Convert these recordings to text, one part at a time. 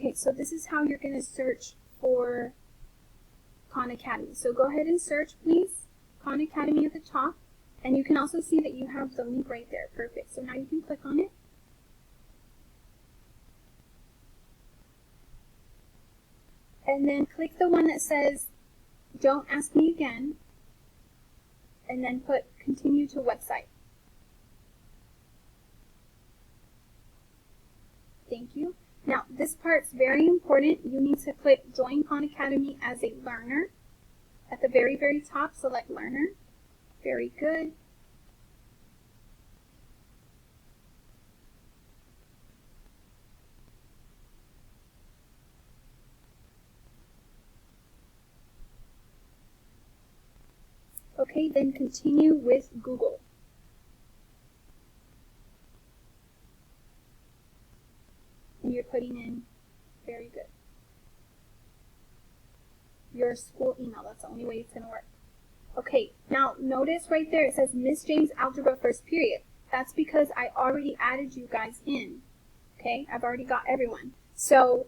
Okay, so this is how you're going to search for Khan Academy. So go ahead and search, please, Khan Academy at the top. And you can also see that you have the link right there. Perfect. So now you can click on it. And then click the one that says, Don't Ask Me Again. And then put Continue to Website. Thank you. Now, this part's very important. You need to click Join Khan Academy as a learner. At the very, very top, select Learner. Very good. Okay, then continue with Google. And you're putting in, very good, your school email. That's the only way it's going to work. Okay, now notice right there it says Miss James Algebra First Period. That's because I already added you guys in. Okay, I've already got everyone. So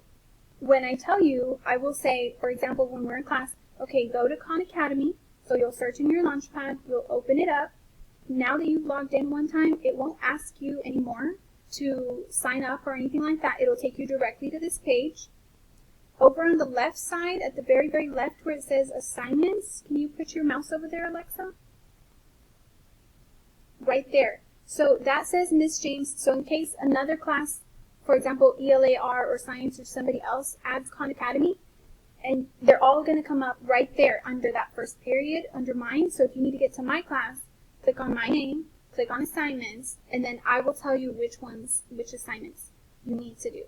when I tell you, I will say, for example, when we're in class, okay, go to Khan Academy. So you'll search in your Launchpad, you'll open it up. Now that you've logged in one time, it won't ask you anymore to sign up or anything like that. It'll take you directly to this page. Over on the left side, at the very, very left where it says Assignments, can you put your mouse over there, Alexa? Right there. So that says Miss James. So in case another class, for example, ELAR or Science or somebody else adds Khan Academy, and they're all going to come up right there under that first period, under mine. So if you need to get to my class, click on my name, click on Assignments, and then I will tell you which assignments you need to do.